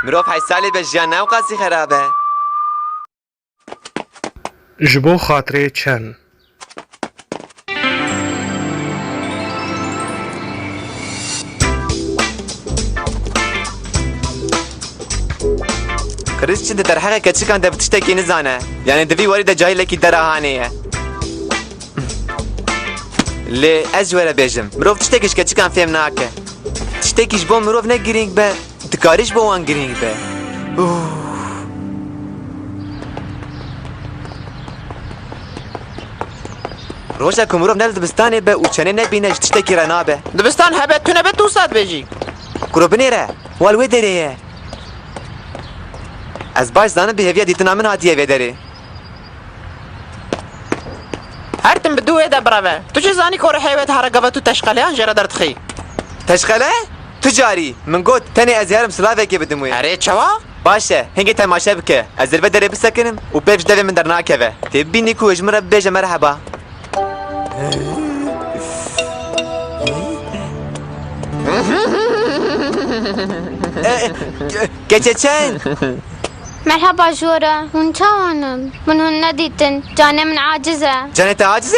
مروف حی سالی به جیان ناو قاسی خرابه جبو خاطري چن كريس چند در حقه كتش كان دبتشتكي نزانه يعني دبي وريده جاي لكي دراهانيه لي اجوره بيجم مروف تشتكيش كتش كان فهم ناكه تشتكيش بو مروف نه گرينگ به تكاريش بو وان گرينگ به روشا که مروف نل دبستانه به و چنه نبینش تشتكي رنابه دبستان هبت تو نبت 2 ساعت بيجي کرو بنیره والوی دریه از باش زانم به هویه دیتنا من هاتیه وی دری هرتم بدو ايدا برافا تو چه زاني كور حيوات هرقبه تو تشقليان جرا درتخي تشخله تجاری من گوت تنی از یارم سلاوه که بدموی اري چوا باشه هنگی تماشا بکه از البه دره بسکنم و پیش دوی من در ناکوه تبینی که اجمره بیجه مرحبا كتشان مرحبا جورا هون چاوانم من هون ندیتن جانه من عاجزه جانت عاجزه؟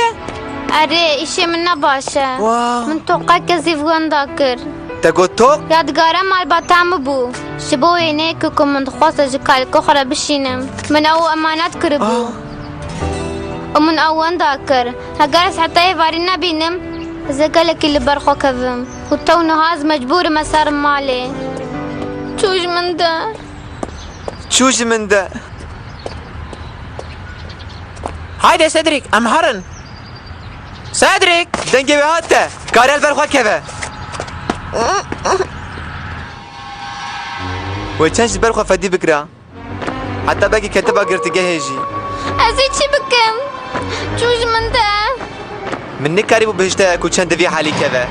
اره ایشی من نباشه واو من توقع کسی فگنده کر تقول توق؟ یادگاره مال باتم بو شبو اینه که کم من خواست جکال کخرا بشینم من او امانت کر بو ومن اون داکر هگرس حتی واری نبینم زگلك اللي برخو كذم وتو نهاز مجبور مسار مالي چوش من ده چوش من ده هايدا سدريك ام هرن سدريك دنگي بهاته كارل برخو كذا وچنش برخو فدي بكرا حتى باقي كتبها قرتقه هيجي ازي چي بكم چوش من ده من نكاري بو بهشتا كو چند دفي حالي كذا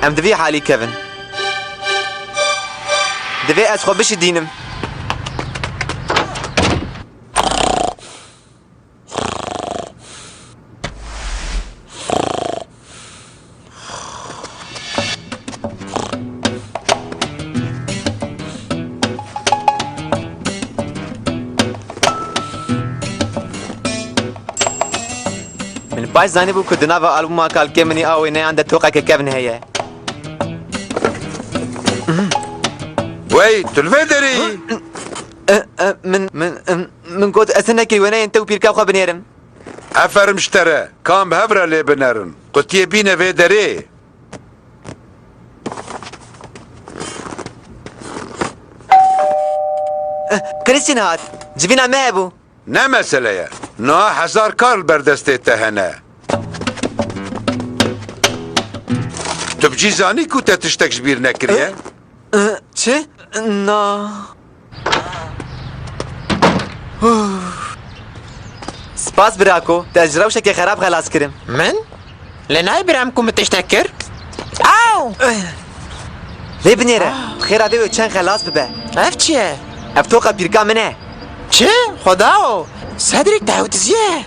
ام دفي حالي كذا دفي از خو بش دينم باش زاني بو كدنافا ألبوم قال كمني أو إني عند توقع كيفن هي وي تلفدري من قلت أسنك وين أنت وبيركا خو بنيرم أفرم اشترى كام بهبرة لي بنرن قلت يبينا فيدري كريستين هات جبينا ما أبو نه مسئله نه 1000 کارل بردسته تهنه تو بجی زانی کو تشتکش بیر نکریه؟ چه؟ نه سپاس براكو تأجره وشكي خراب خلاص كرم من؟ لناي برامكم تشتكر؟ او ليه بنيره خير ابي وچن خلاص ببه اف چیه؟ افتوقع بيركا منه چه؟ خداو صدرك تعود زيه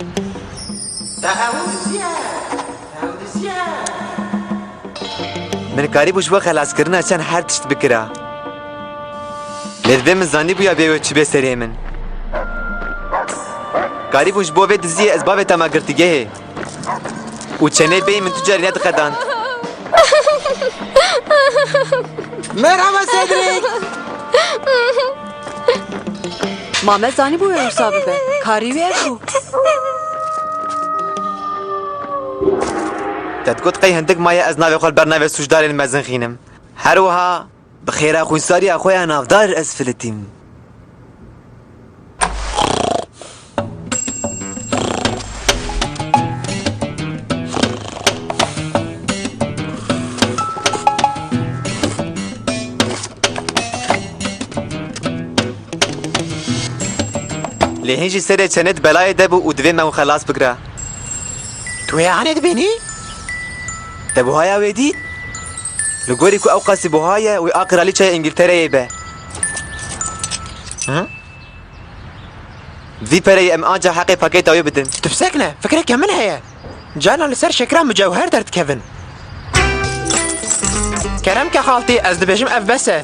من قريب وشبه خلاص كرنا عشان هر تشت بكرا لذبه من زاني بويا بيوه چبه سريه من قريب وشبه بيت زيه اسبابه تما قرتگه وچنه بي من تجارينات خدان مرحبا صدرك مامه زانی بوی حسابه به کاری بیرو تتقول قي هندك مايا از ناوي خال برنامج سوجدار المزن خينم هروها بخير اخوي ساري اخويا نافدار اسفلتيم لهنجي سري چند بلاي دبو ودوي ما خلاص بكرا تو يعني دبيني؟ دبوهايا ويدي لقولي كو اوقاسي بوهايا واقرا لي شيء انجلترا يبا ها؟ في بري ام اجا حقي باكيت او يبدن تفسكنا فكرك من هي جانا لسر شكرا مجوهر درت كيفن كرم كخالتي از دبجم اف بسه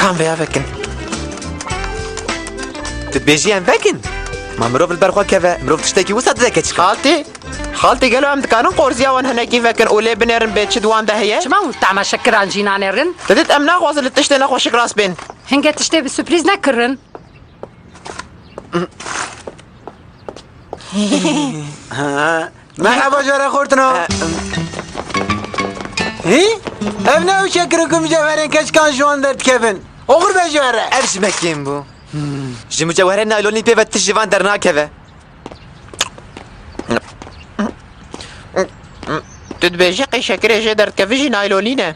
كان فيها فكن تتبيجي ام فاكن ما مروف البرخوا كذا مروف تشتكي وسط ذاك خالتي قالوا عم دكانون قورزيا وان هنا كيف فكن أولي بنيرن بيت شدوان ده هي شما تعمل شكر عن جينا نيرن تدت أمنا غوز اللي تشتي نخوش راس بين هنگه تشتي بالسوربريز نكرن مرحبا جوار خورتنا هی؟ ابنا و شکرکم جوارن کش کان جوان درد کفن اغر به جواره ارش مكين بو جي مجوهرة نايلوني بيفت تجيفان درنا كذا تدبيجي قي شكري جي درد كفيجي نايلونينا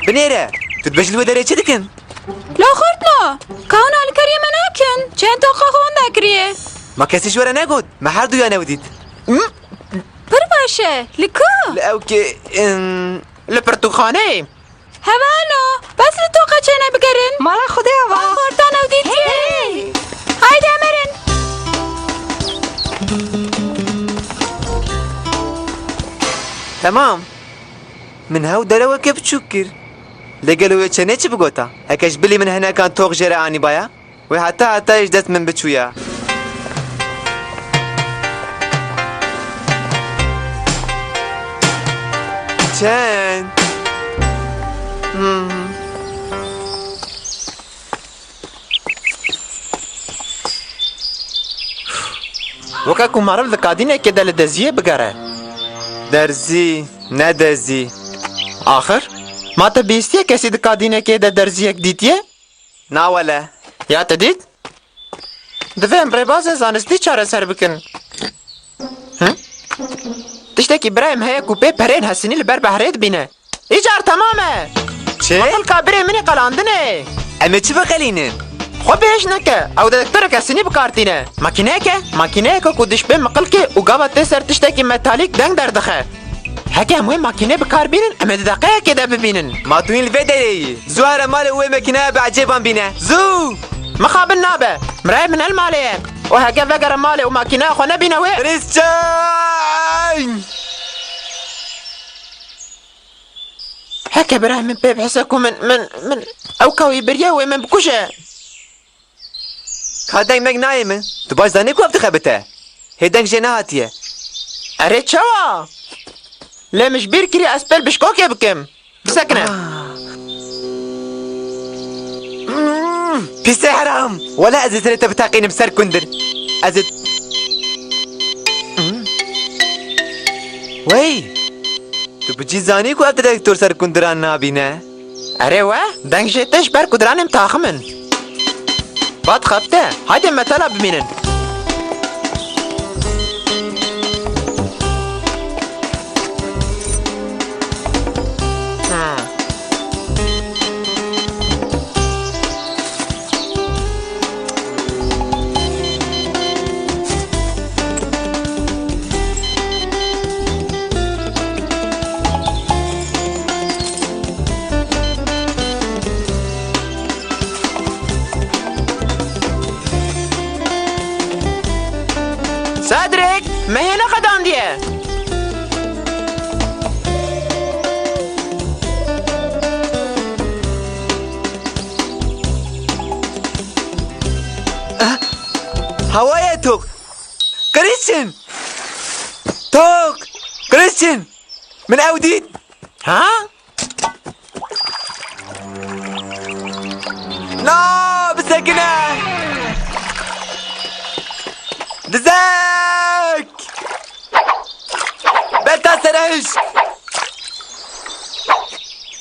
بنيرة تتبجي الودرية چدكن لا خورتنا كاونا الكريه مناكن چند تا خون دکریه ما كسي جوارة ناقود ما حردو يا نوديد بر باشه لكو اوكي البرتقاني هوانا بس لتوقع چنه بگرن مالا خودی هوا خورتنا وديتي هايدي امرن تمام من هاو دلوه كيف تشكر لقلو يتشني چي بگوتا هكاش بلي من هنا كان توق جرى آني بايا وحتى يجدت من بچويا چند وكاكو معرف ذكادينا كده لدزيه بقرة درزي ندزي آخر ما تبيستيه كسي ذكادينا كده درزيه جديديه نا ولا يا تديد دفهم بريباز زانستي چاره سر بكن تشتكي برايم هيا كوبي برين هسني البر بحريت بينا ايجار تمامه چه؟ مقل كابري مني قلاندنه اما چه بقلينن؟ خو بيش نكا او دكتورك هسني بكارتينه ماكينيكا كودش بين مقلكي وقابا تسر تشتكي متاليك دنگ دردخه هكا هموين ماكينة بكار بينن اما دقيقة كده ببينن ما توين الفيدري زوارة مال هو مكينة بعجبان بينا زو مخابل نابه مرايب من المالية وهكا فقر مالي وماكينة خو نبينا وين كريستيان هكا براه من بيب حسكو من او كوي برياوي من بكوشة هادنگ مگ نايمه تو باش داني كو افتخبته هيدنگ جناتيه اريد شوا لا مش بيركري اسبل بشكوكي بكم بسكنة بيسي حرام ولا ازت ريتا بتاقين بسر كندر ازت وي تو بجي زاني كو ابتدى دكتور سر كندران نابينا اريوه دنگ جيتش بر قدرانم تاخمن باد خبته هايدي متلا بمينن سادريك ما هنا قدام دي هوايا توك كريستيان توك كريستيان من اوديد ها لا بسكنة دزاك بلتا سرهش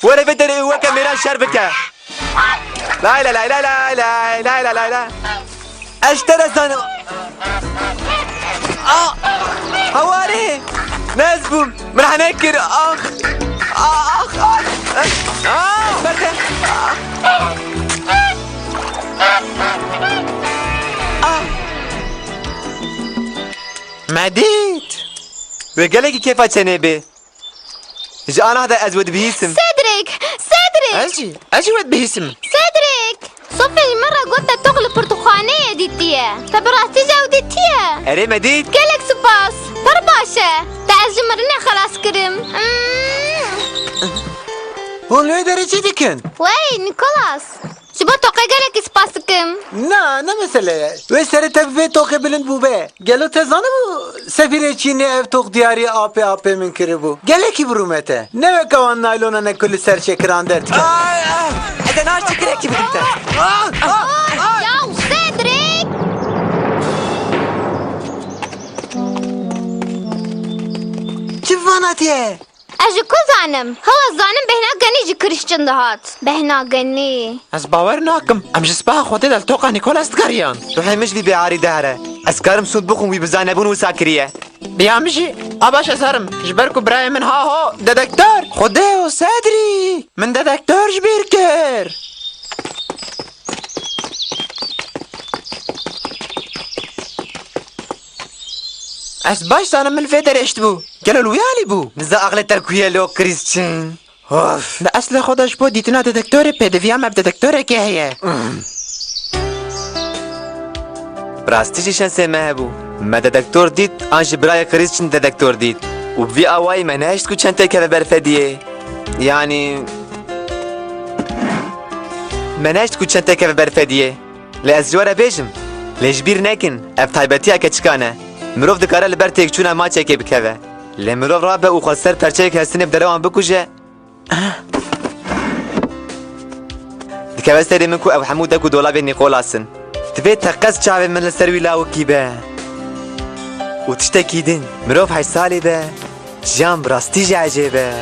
ولا بدري هو كاميرا شربكة لا لا لا لا لا لا لا لا لا لا اشترى زانو هواري نازبوم من حنكر اخ بركة مديت وقالك كيف اتشنبه جي انا هذا ازود بيسم سيدريك اجي ود باسم سيدريك صفي مرة قلت تغلب برتقانية ديتيا تبراتي جودتيا اري مديد قالك سباس پر باشه تعز مرنه خلاص کرم Hon lê derê çi dikin? وی نیکولاس ji bo toqê gelekî spas dikim Na, ne mesele ye. Wê serê te bi vê tokê bilind bûbe. Gelo te zanibû sefîrê Çînê ev tok diyarî apê min kiribû. Gelekî birû me te. Ne weka wan naylona ne kulî ser çêkiran derdike. Ede naş çekirek gibi te. Ya Cedric Çi vanatiye? ez ji ku zanim hewa zanim behna genî ji kirîşçin dihat behna genî Ez bawer nakim. Em ji spaha Xwedê del toqa Nikolas digeriyan. Tu hêmiş vî beharî dehre. Ez karim sûd bixwim wî bizanebûn wisa kiriye. Biya min jî a baş ez herim. Ji ber ku birayê min ha ho dedektör. Xwedê û Sedrî. Min dedektör ji bîr kir. Ez baş zanim min vê derê eştibû. Gelo wiyalî bû. Niza aqlê terkuye lo kriz çin. Of. Di eslê xwe de ji bo dîtina dedektörê pêdiviya me bi dedektörekê heye. Rastî jî şensê me hebû. Me dedektör dît an ji biraya kriz çin dedektör dît. û vî awayî me nehişt ku çend têkeve berfediyê. Yani... Me nehişt ku çend têkeve berfediyê. Lê ez ji we re bêjim. Lê ji bîr nekin, ev taybetiya keçikan e. Mirov dikare li ber têkçûna maçekê bikeve. Lê mirov rabe û xwe ser perçeyek hestinê bi derewan bikuje. Dikeve serê min ku ev hemû dek û dolabê Nîkolasın. Divê teqez çavê min li ser wî lawikî be. û tiştekî din. Mirov heş salê be. Jiyan bi rastî jî ecêb e.